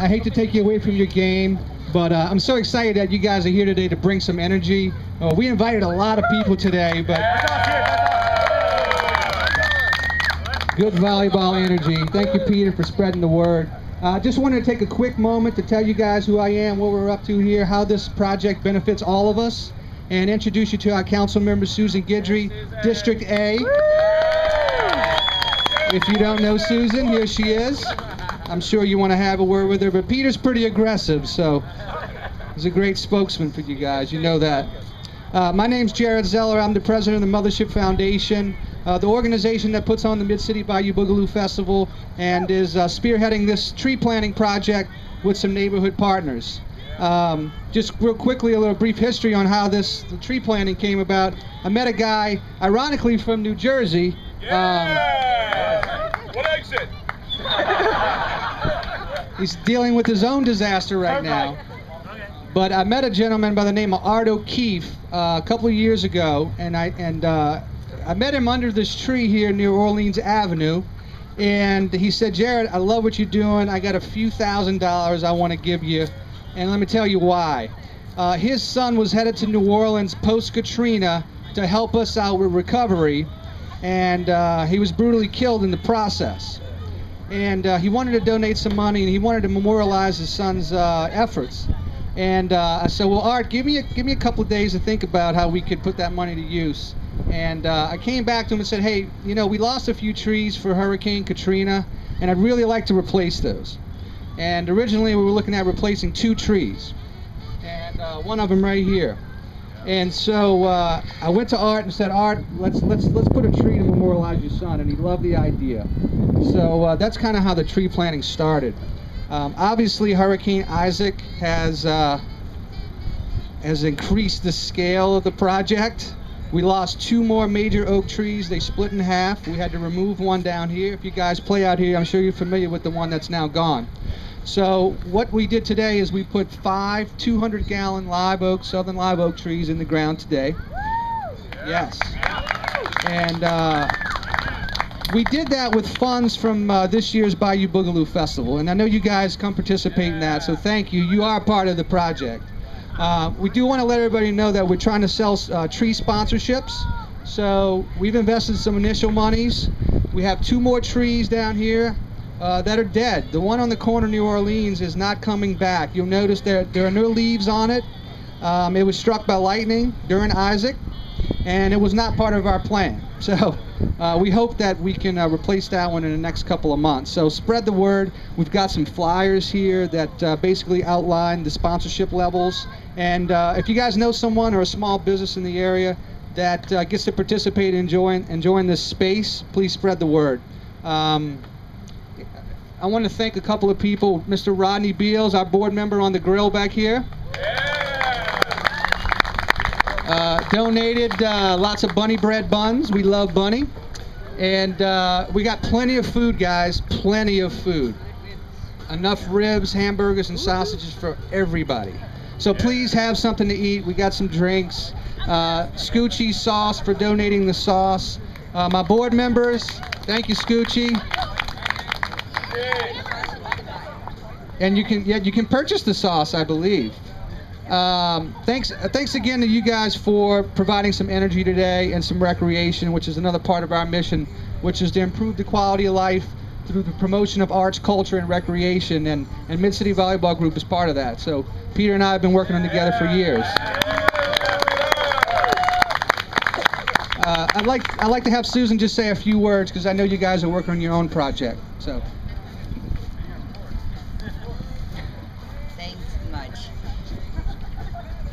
I hate to take you away from your game, but I'm so excited that you guys are here today to bring some energy. We invited a lot of people today, but good volleyball energy. Thank you, Peter, for spreading the word. Just wanted to take a quick moment to tell you guys who I am, what we're up to here, how this project benefits all of us, and introduce you to our council member, Susan Guidry, District A. If you don't know Susan, here she is. I'm sure you want to have a word with her, but Peter's pretty aggressive, so he's a great spokesman for you guys. You know that. My name's Jared Zeller. I'm the president of the Mothership Foundation, the organization that puts on the Mid-City Bayou Boogaloo Festival and is spearheading this tree planting project with some neighborhood partners. Just real quickly, a little brief history on how the tree planting came about. I met a guy, ironically from New Jersey. What exit? He's dealing with his own disaster right now. But I met a gentleman by the name of Art O'Keefe a couple of years ago, and I met him under this tree here near Orleans Avenue, and he said, "Jared, I love what you're doing. I got a few $1,000s I want to give you, and let me tell you why." His son was headed to New Orleans post-Katrina to help us out with recovery, and he was brutally killed in the process. And he wanted to donate some money, and he wanted to memorialize his son's efforts. And I said, "Well, Art, give me a couple of days to think about how we could put that money to use." And I came back to him and said, "Hey, you know, we lost a few trees for Hurricane Katrina, and I'd really like to replace those." And originally we were looking at replacing 2 trees, and one of them right here. And so I went to Art and said, "Art, let's put a tree to memorialize your son," and he loved the idea. So that's kind of how the tree planting started. Obviously, Hurricane Isaac has increased the scale of the project. We lost 2 more major oak trees. They split in half. We had to remove one down here. If you guys play out here, I'm sure you're familiar with the one that's now gone. So what we did today is we put 5 200-gallon live oak, southern live oak trees in the ground today. Yes. And we did that with funds from this year's Bayou Boogaloo Festival, and I know you guys come participate in that, so thank you. You are part of the project. We do want to let everybody know that we're trying to sell tree sponsorships, so we've invested some initial monies. We have 2 more trees down here that are dead. The one on the corner of New Orleans is not coming back. You'll notice there are no leaves on it. It was struck by lightning during Isaac, and it was not part of our plan. So we hope that we can replace that one in the next couple of months. So spread the word. We've got some flyers here that basically outline the sponsorship levels. And if you guys know someone or a small business in the area that gets to participate in enjoying this space, please spread the word. I want to thank a couple of people. Mr. Rodney Beals, our board member on the grill back here. Donated lots of bunny bread buns. We love bunny. And we got plenty of food, guys. Plenty of food. Enough ribs, hamburgers, and sausages for everybody. So please have something to eat. We got some drinks. Scoochie Sauce for donating the sauce. My board members, thank you, Scoochie. And you can purchase the sauce, I believe. Thanks again to you guys for providing some energy today and some recreation, which is another part of our mission, which is to improve the quality of life through the promotion of arts, culture, and recreation, and Mid-City Volleyball Group is part of that. So Peter and I have been working on together for years. I'd like to have Susan just say a few words, because I know you guys are working on your own project. So.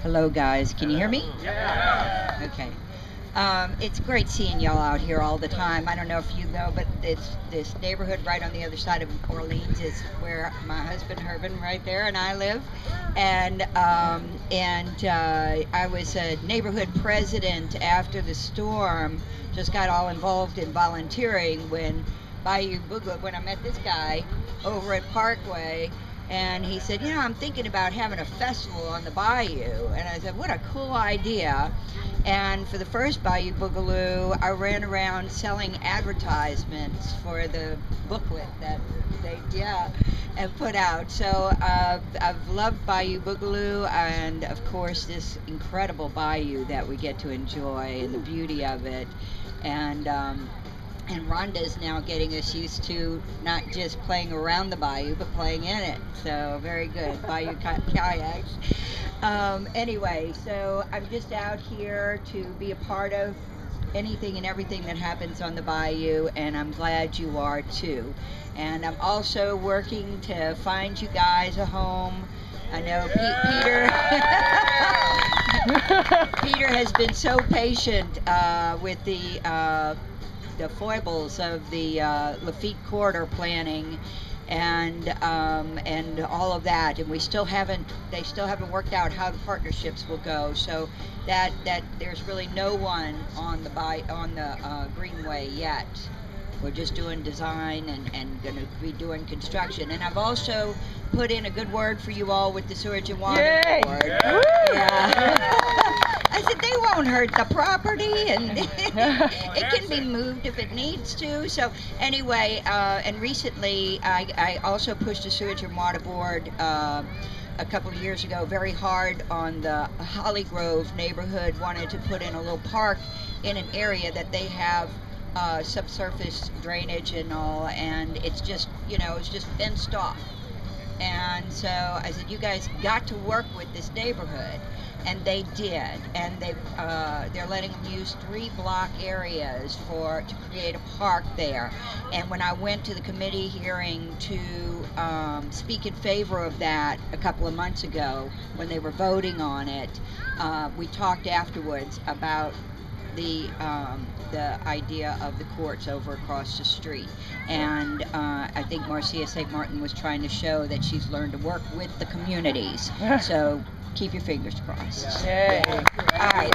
Hello guys, can you hear me? Yeah. Okay. It's great seeing y'all out here all the time. I don't know if you know, but this neighborhood right on the other side of Orleans is where my husband Herman right there and I live. And I was a neighborhood president after the storm. Just got all involved in volunteering when Bayou Boogaloo, when I met this guy over at Parkway. And he said, you know, I'm thinking about having a festival on the bayou. And I said, what a cool idea. And for the first Bayou Boogaloo, I ran around selling advertisements for the booklet that they and put out. So I've loved Bayou Boogaloo, and of course this incredible bayou that we get to enjoy and the beauty of it. And Rhonda's now getting us used to not just playing around the bayou, but playing in it. So very good, bayou kayaks. Anyway, so I'm just out here to be a part of anything and everything that happens on the bayou, and I'm glad you are too. And I'm also working to find you guys a home. I know Peter has been so patient with the foibles of the Lafitte corridor planning and all of that, and they still haven't worked out how the partnerships will go. So that there's really no one on the Greenway yet. We're just doing design and going to be doing construction. And I've also put in a good word for you all with the Sewage and Water Board. Yeah. I said they won't hurt the property, and it can be moved if it needs to. So anyway, and recently I also pushed the Sewage and Water Board a couple of years ago very hard on the Holly Grove neighborhood. Wanted to put in a little park in an area that they have subsurface drainage and all, and it's just, you know, it's just fenced off. And so I said, you guys got to work with this neighborhood, and they did. And they're letting them use 3 block areas to create a park there. And when I went to the committee hearing to speak in favor of that a couple of months ago, when they were voting on it, we talked afterwards about the idea of the courts over across the street. And I think Marcia St. Martin was trying to show that she's learned to work with the communities. So keep your fingers crossed. Yay. All right,